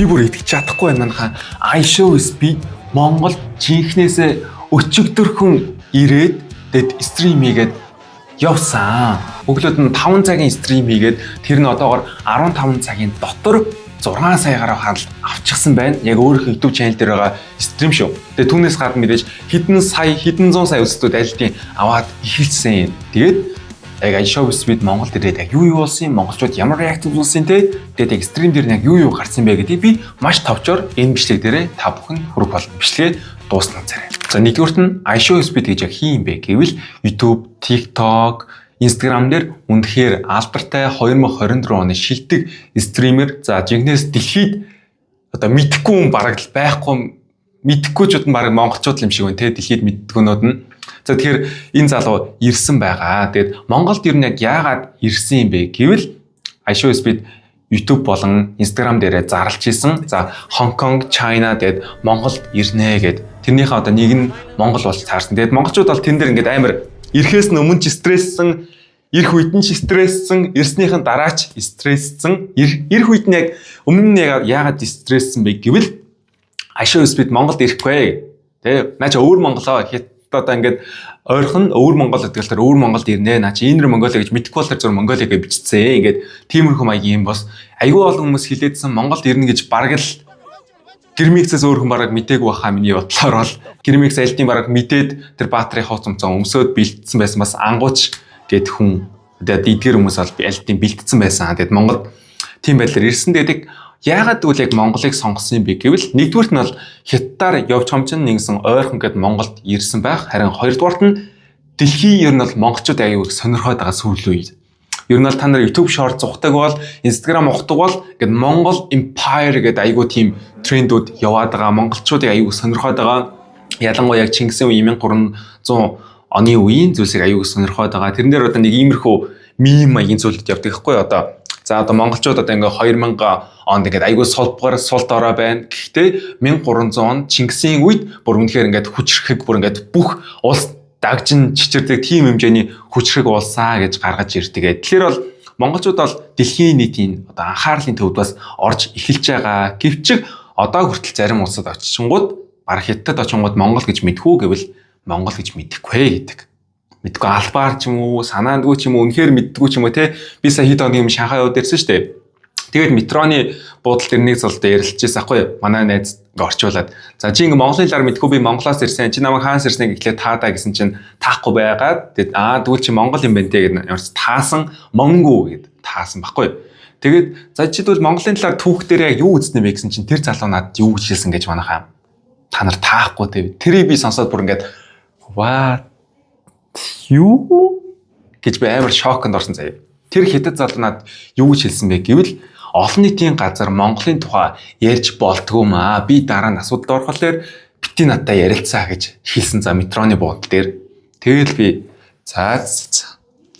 би бүр итгэж чадахгүй байна манайхаа iShow Speed Монгол жинхнээсээ өчигдөрхөн ирээд тэгэд стрим хийгээд явсан. Өглөөд нь 5 цагийн стрим хийгээд тэр нь одоогоор 15 цагийн дотор 6 саягаар авчихсан байна. Яг өөрийнхөө YouTube channel дээр байгаа стрим шүү. Тэгээ түүнээс гадна мэдээж хэдэн зуун сая үзэгчдүүд альдын аваад ихэлсэн. Тэгээд яг iShow Speed Монгол дээр яг юу болсон юм, монголчууд ямар реакц үзүүлсэн те. Тэгээд яг стрим дээр яг юу гарсан бэ гэдгийг би маш товчоор энэ бичлэг дээр та бүхэн хүргэх болно. Бичлэгээ дуусна царай. За нэгдүгürt нь iShow Speed гэж яг хин юм бэ гэвэл YouTube, TikTok, Instagram дээр үнэхээр алдартай 2024 оны шилдэг стример. За жинхнээс дэлхийд одоо мэдхгүй хүн бараг л байхгүй, мэдхгүйчүүд нь бараг монголчууд юм шиг байна те. Дэлхийд мэддгүүнүүд нь. За тэгэхээр энэ залуу ирсэн байгаа. Тэгээд Монголд ер нь яг яагаад ирсэн юм бэ гэвэл iShow Speed YouTube болон Instagram дээрээ зарлж исэн. За Хонконг, China тэгээд Монголд ирнэ гэд. Тэрнийхээ одоо нэг нь Монгол болж таарсан. Тэгээд монголчууд бол тэн дээр ингээд амар ирэхээс өмнө ч стресссэн, ирэх үед нь ч стресссэн, ирснийхэн дараа ч стресссэн. Ирэх үед нь яг өмнө нь яагаад стресссэн бэ гэвэл iShow Speed Монголд ирэхгүй. Тэ наа чи өөр Монголоо одоо ингээд ойрхон өвөр Монгол гэдэг л тэр өвөр Монголд ирнэ. Наа чи Инер Монголиа гэж мэдхгүй бол тэр зур Монголиа гэж бичсэн. Ингээд тиймэрхүү маягийн юм бос. Айгүй олон хүмүүс хилээдсэн Монголд ирнэ гэж бараг л Гэрмиксээс өөр хүн бараг мдээгүй баха миний бодлоор бол Гэрмикс альдын бараг мэдээд тэр баатрын хооцомцоо өмсөд бэлдсэн байсан бас ангууч гэд хүн тэгээд эдгээр хүмүүс бол альдын бэлдсэн байсан. Тэгээд Монгол тийм байдлаар ирсэн. Тэгээд яагаад гэвэл яг Монголыг сонгосон юм бэ гэвэл нэгдүгürt нь бол хятадаар явж хомчин нэгсэн ойрхон гэд Монголд ирсэн байх. Харин хоёрдугаарт нь дэлхийн ер нь бол монголчууд аягүй сонирхоод байгаа сүүлийн үед. Ер нь бол та нар YouTube short зугтаг бол Instagram ухдаг бол гэд Монгол Empire гэд аягүй тийм трендүүд яваад байгаа. Монголчуудыг аягүй сонирхоод байгаа. Ялангуяа яг Чингисийн үе 1300 оны үеийн зүйлсийг аягүй сонирхоод байгаа. Тэрэн дээр одоо нэг иймэрхүү мим маягийн зүйлүүд явдаг байхгүй одоо. За одоо монголчууд одоо ингээ 2000 онд ингээд аягүй сулбгаар сул дорой байна. Гэхдээ 1300 онд Чингисийн үед бүр үнэхээр ингээд хүчрхэг бүр ингээд бүх улс дагжин чичирдэг тийм хэмжээний хүчрхэг улсаа гэж гаргаж ирдэг. Тэгэхээр бол монголчууд бол дэлхийн нийтийн одоо анхаарлын төвд бас орж эхэлж байгаа. Гэвч одоо хүртэл зарим улсад очичингууд бараг хятад очингууд Монгол гэж мэдхүү гэвэл Монгол гэж мэдэхгүй гэдэг. Мэдгүй албаар ч юм уу, санаандгүй ч юм уу, үнэхээр мэддгүй ч юм уу те. Би сая хэд оны юм Шанхай яваад ирсэн шүү дээ. Тэгээд метроны буудал дээр нэг зулд ярилцчихсан ахгүй манай найз орчуулад. За чи ингээ Монголын лар мэдгүй би Монголоос ирсэн. Чи намайг хаанаас ирснийг эхлээд таадаа гэсэн чинь таахгүй байгаад тэгээд тэгвэл чи Монгол юм байна те гэдэг ямарч таасан Монгу гэд таасан байхгүй. Тэгээд за чи тэгвэл Монголын талаар түүх дээр яг юу үзсэн бэ гэсэн чинь тэр залуу надад юу гэж хэлсэн гэж манайхаа та нар таахгүй те. Тэрийг би сонсоод бүр ингээд ваа юу гэж би амар шоконд орсон заяа. Тэр хятад залуу надад юу гэж хэлсэн бэ гэвэл олон нийтийн газар Монголын тухай ярьж болдгоо маа. Би дараа нь асуудалд орохлоор бити надтай ярилцаа гэж хэлсэн за метроны буудал дээр. Тэгэл би за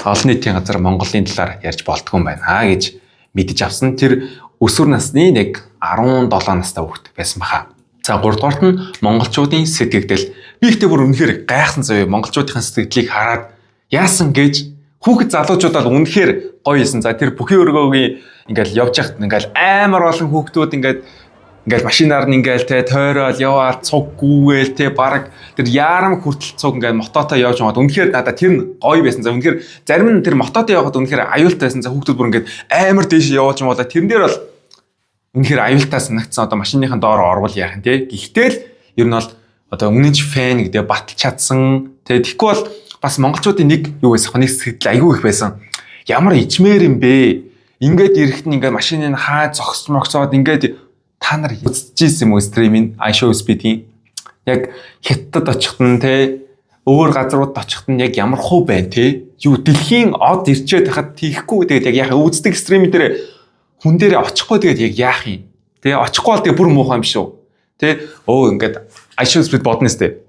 олон нийтийн газар Монголын талаар ярьж болдгоо юм байна гэж мэдэж авсан. Тэр өсвөр насны нэг 17 настай хүүхэд байсан баха. За 3 дугаарт нь монголчуудын сэтгэгдэл. Би ихтэй бүр үнэхээр гайхсан заяа монголчуудын сэтгэлдлийг хараад яасан гэж хүүхэд залуучууд бол үнэхээр гоё исэн. За тэр бүхий өргөөгийн ингээл явж яхад ингээл амар олон хүүхдүүд ингээл машинаар нь ингээл те тойроод яваад цуг гүүгээл те бараг тэр ярам хүртэл цуг ингээл мототой явж байгаад үнэхээр надад тэр нь гоё байсан. За үнэхээр зарим нь тэр мототой явахад үнэхээр аюултай байсан. За хүүхдүүд бүр ингээд амар дээш явуулж юм болоо тэрэн дээр бол үнэхээр аюултай санагдсан. Одоо машиныхаа доор орвол яах юм те. Гэхдээ л ер нь бол одоо өмнөж фэн гэдэг баталж чадсан. Тэгээ тэгэхгүй бол бас монголчуудын нэг юу байсан нэг сэтгэл аягүй их байсан. Ямар ичмээр юм бэ? Ингээд ирэхэд нь ингээд машиныг хаа зогсмогцоод ингээд та нар үзчихсэн юм уу стримийн iShow Speed-ийн яг хятад очихт нь те өөр газрууд очихт нь яг ямар хуу байна те юу дэлхийн од ирчээд хахад тийхгүй тэгээд яг яах үздэг стримийн дээр хүн дээрээ очихгүй тэгээд яг яах юм те очихгүй бол тэгээд бүр муухай юм шүү те ингээд iShow Speed бодно сте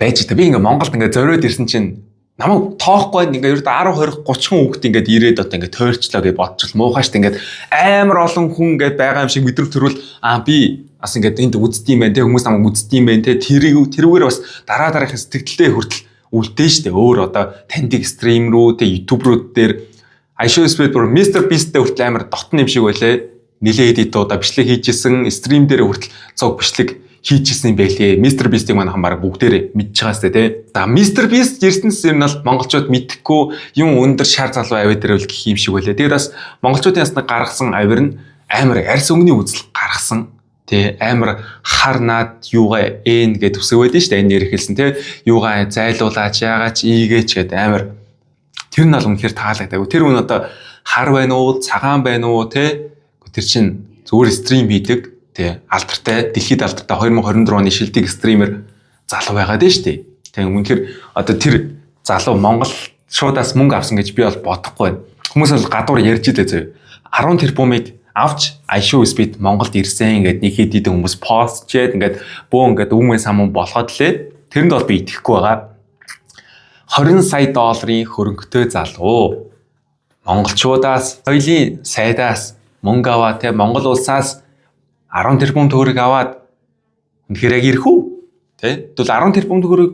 байж та би ингээд Монголд ингээд зориод ирсэн чинь намайг тоохгүй ингээд ердөө 10 20 30 хүн хүүхд ингээд ирээд одоо ингээд тойрчлоо гэж бодчихвол муухай штэ ингээд амар олон хүн ингээд байгаа юм шиг мэдрэг төрвөл би бас ингээд энд үздэг юм байна те хүмүүс намайг үздэг юм байна те тэрүүгээр бас дараагийн сэтгэлдээ хүртэл үлдээ штэ өөр одоо таньдаг стрим рүү те YouTube руу дээр iShow Speed бүр Mr Beast-тэй хүртэл амар дотн юм шиг байлаа нэлээд удаа бичлэг хийжсэн, стрим дээр хүртэл цог бичлэг хийжсэн юм байлээ. Мистер Бистийг манайхан баг бүгдээрээ мэдж байгаас тэ. За Мистер Бист ертөнцийн юм бол монголчууд мэдхгүй юм өндөр шар залуу авид дээр л гэх юм шиг байлээ. Тэгээд бас монголчуудын ясна гаргасан авир нь амар арьс өнгөний үзэл гаргасан. Тэ амар харнаад юугаа эн гэж төсөөд нь шүү дээ. Энэ нэр хэлсэн тэ. Юугаа зайлуулаач яагаач ийгээч гэдэг амар тэр нь бол үнэхээр таалагдав. Тэр хүн одоо хар байна уу, цагаан байна уу тэ. Тэр чинь зүгээр стрим хийдэг. Тэ алдартай дэлхийд алдартай 2024 оны шилдэг стример залуу байгаад нь шүү дээ. Тэг үнэхээр одоо тэр залуу монголчуудаас мөнгө авсан гэж би бол бодохгүй байна. Хүмүүс бол гадуур ярьж идэ зөө. 10 тэрбумыг авч iShow Speed Монголд ирсэн ингээд нэг хэд хэдэн хүмүүс пост чээд ингээд бөө ингээд үмэн самун болоход лээ. Тэрэнд бол би итгэхгүй байгаа. 20 сая долларын хөрөнгөтэй залуу монголчуудаас соёлын сайдаас мөнгө аваа те Монгол улсаас 10 тэрбум төгрөг аваад үнэхээр яг ирэх үү? Тэ? Тэгвэл 10 тэрбум төгрөг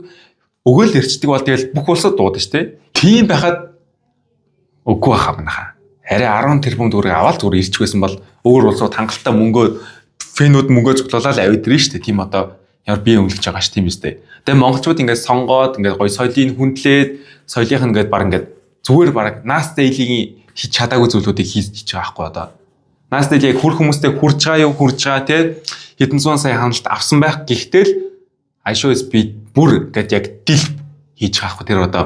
өгөөл ирчдэг бол тэгэл бүх улсад дуудаж тэ. Тийм байхад үгүй баха манайха. Арай 10 тэрбум төгрөг аваад зүгээр ирчих байсан бол өөр улсууд хангалттай фэнүүд мөнгөө цуглуулаад авид ирнэ шүү дээ. Тийм одоо ямар бие өнгөлж байгаа ш тийм үстэй. Тэгээ монголчууд ингээд сонгоод ингээд гоё соёлыг хүндлээд соёлынх нь ингээд баг ингээд зүгээр баг Nas Daily-ийн хийж чадаагүй зүйлүүдийг хийж байгаа байхгүй одоо. Нас дээр яг хүр хүмүүстэй хурж байгаа те хэдэн зуун сая ханалт авсан байх гэхдээ л iShow Speed бүр гэдэг яг дил хийж байгаа хгүй тэр одоо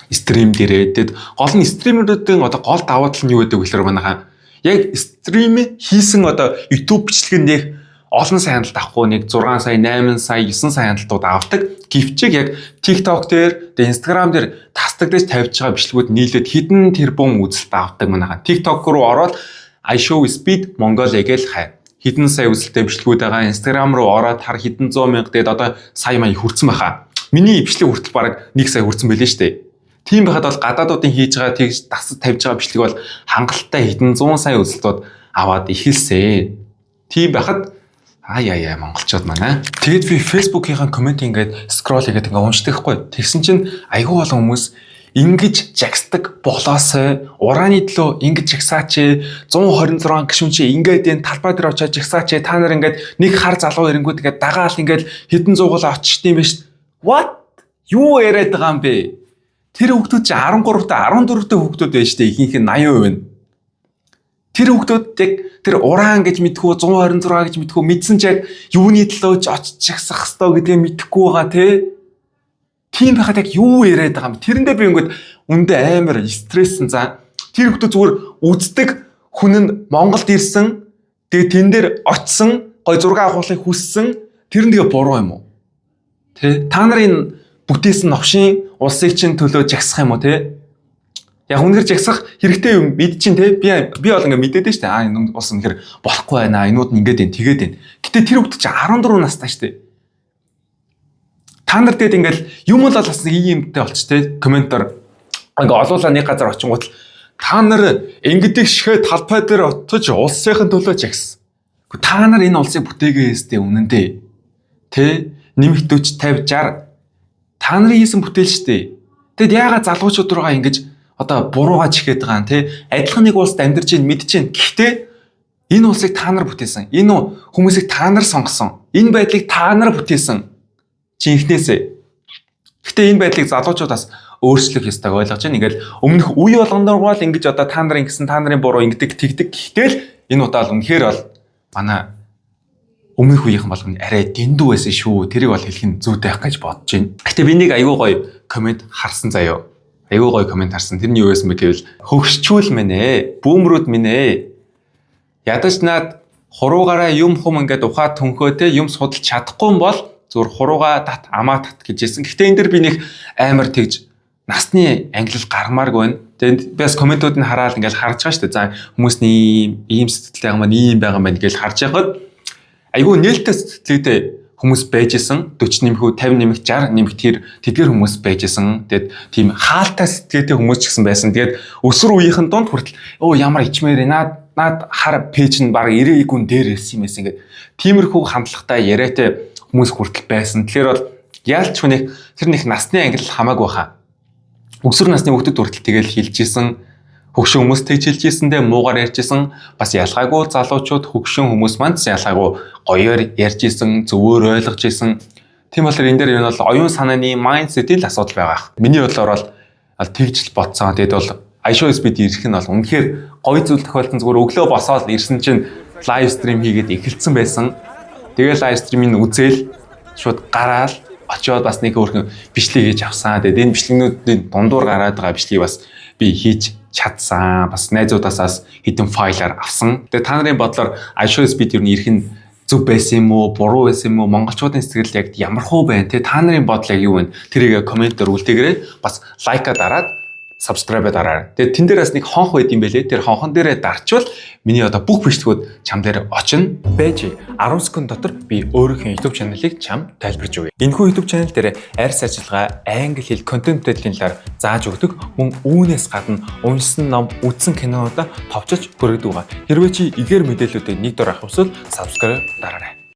стрим дээрээ тэгэд гол нь стримерүүдийн одоо гол даваа тал нь юу гэдэг вэ гэхээр манайхаа яг стрим хийсэн одоо YouTube бичлэгэнд олон сая ханалт авахгүй нэг 6 сая 8 сая 9 сая ханалтууд авдаг гівчиг яг TikTok дээр Instagram дээр тасдагдаж тавьж байгаа бичлэгүүд нийлээд хэдэн тэрбум үзэлт авдаг манайхаа TikTok руу ороод iShow Speed Mongolia гэж хай. Хэдэн сая үзэлттэй бичлэгүүд байгаа. Instagram руу ороод хар хэдэн 100 мянга дээд одоо сая мая хүрсэн баха. Миний бичлэг хүртэл бараг 1 сая хүрсэн байлээ шүү дээ. Тийм байхад бол гадаадуудын хийж байгаа тэгж тасад тавьж байгаа бичлэг бол хангалттай хэдэн 100 сая үзэлтүүд аваад ихэлсэн. Тийм байхад яа монголчууд манай. Тэгээд би Facebook-ийн коммент ингээд скрол хийгээд ингээд уншдаг хгүй. Тэгсэн чинь айгүй олон хүмүүс ингэж жагсдаг болоосой урааны төлөө ингэж жагсаач 126 гишүүнчээ ингээд энэ талбай дээр очиж жагсаач та нар ингээд нэг хар залуу ирэнгүүд ингээд дагаал ингээд хэдэн зуугал очиж тийм биш. What? Юу яриад байгаа юм бэ? Тэр хүүхдүүд чи 13 та 14 та хүүхдүүд байж штэ ихэнх нь 80% нь. Тэр хүүхдүүд яг тэр ураан гэж мэдхүү 126 гэж мэдхүү мэдсэн ч яг юуны төлөө очиж жагсах хэвээр гэдгээ мэдэхгүй байгаа те. Тийм байхад яг юу яриад байгаа юм. Тэрэндээ би ингээд үндэ амар стресссэн за. Тэр хүмүүс зүгээр үздэг хүн нь Монголд ирсэн. Тэгээ тэн дээр очсон, гой зураг авахыг хүссэн. Тэр нь тэгээ буруу юм уу? Тэ? Та нарын бүтээсэн новшийн улсыг чинь төлөө жагсах юм уу те? Яг үнээр жагсах хэрэгтэй юм мэд чинь те? Би бол ингээд мэдээд штэ. Энэ улс үнээр болохгүй байна. Энүүд нь ингээд байна, тэгээд байна. Гэтэ тэр хүмүүс чинь 14 настай штэ. Та нар тэгээд ингээл юм бол бас нэг юмтай болч те комментор ингээ олуулаа нэг газар очингууд та нар ингэдэг шигэ талбай дээр отож улсынхын төлөө жагс. Та нар энэ улсыг бүтээгээстэй үнэндээ тэ нэмэгт 40 50 60 та нарын хийсэн бүтээл штэ. Тэгэд яагаад залуучууд руугаа ингэж одоо буруугаа чихээд байгаа юм те адилхан нэг улсад амьдарч ийн мэдж ийн. Гэхдээ энэ улсыг та нар бүтээсэн. Энэ хүмүүсийг та нар сонгосон. Энэ байдлыг та нар бүтээсэн. Жинхнээсээ. Гэтэ энэ байдлыг залуучуудаас өөрчлөх ёстойг ойлгож байна. Ингээл өмнөх үе болгондор бол ингэж одоо та нарын гэсэн та нарын буруу ингэдэг тэгдэг. Гэтэл энэ удаа л үнэхээр бол манай өмнөх үеийнхэн болгоно арай дэндүү байсан шүү. Тэрийг бол хэлэх нь зүйтэй байх гэж бодож байна. Гэтэ би нэг аюу гоё коммент харсан заяа. Аюу гоё коммент харсан. Тэрний юу байсан бэ гэвэл хөгшчүүл мэнэ. Бүүмрүүд мэнэ. Ядаж наад хуруугаараа юм хум ингээд ухаа төнхөө те юм судалж чадахгүй юм бол зүгээр хурууга тат амаа тат гэжсэн. Гэхдээ энэ дэр би нэг амар тэгж насны ангилал гармааргүй байна. Тэгээд би бас комментууд нь хараад ингээд харж байгаа шүү дээ. За хүмүүсний ийм сэтгэлтэй байгаа маань ийм байгаа маань гэж харж байхад айгүй нээлттэй сэтгэлтэй хүмүүс байжсэн. 40 нэмэх 50 нэмэх 60 нэмэх тэр тэдгэр хүмүүс байжсэн. Тэгээд тийм хаалтай сэтгэлтэй хүмүүс ч гэсэн байсан. Тэгээд өсвөр үеийнхэн донд хүртэл ямар ичмээр наад хар пэйж нь баг 90 гүн дээр ирсэн юм эс ингээд тиймэрхүү хандлагатай яриатай хүмүүс хүртэл байсан. Тэгэхээр бол яалч хүнийх тэр нэг насны ангилал хамаагүй хаа. Өсвөр насны хүүхдүүд хүртэл тэгэл хэлж исэн. Хөгшин хүмүүс тэгж хэлж ийсэндээ муугаар ярьжсэн бас ялгаагүй залуучууд хөгшин хүмүүс манд ялгаагүй гоёор ярьж ийсэн, зөвөр ойлгож ийсэн. Тийм болохоор энэ дээр энэ бол оюун санааны майндсетийн л асуудал байгаа. Миний бодлоор бол тэгж л бодсон. Тэгэд бол iShow Speed ирэх нь бол үнэхээр гоё зүйл тохиолдсон. Зүгээр өглөө босоод ирсэн чинь лайв стрим хийгээд эхэлсэн байсан. Тэгээд лайв стримийг үзээл шууд гараал очиод бас нэг өөрхөн бичлэг хийж авсан. Тэгээд энэ бичлэгнүүдийн дундуур гараад байгаа бичлэгийг бас би хийж чадсан. Бас найзуудаасаас хэдэн файлаар авсан. Тэгээд та нарын бодлоор iShow Speed юу нэрх нь зөв байсан юм уу, буруу байсан юм уу, монголчуудын сэтгэл яг ямар хөө байна те та нарын бодол яг юу вэ? Тэрийг комментээр үлдээгээрэй. Бас лайка дараад subscribe дараарай. Тэгээд тэн дээрээс нэг хонх байд юм бэлээ. Тэр хонхон дээрээ дарчвал миний одоо бүх бичлэгүүд чам дээр очино. Байж 10 секунд дотор би өөрийнхөө YouTube чаналыг чам тайлбарж өгье. Энэхүү YouTube чанал дээр арьс ажиллагаа, англи хэл контент хөтөлбөрийн талаар зааж өгдөг. Мөн үүнээс гадна уншсан ном, үзсэн кинонуудаа товчилж хүргэдэг байгаа. Хэрвээ чи эгээр мэдээллүүдийг нэг дор авах хүсвэл subscribe дараарай.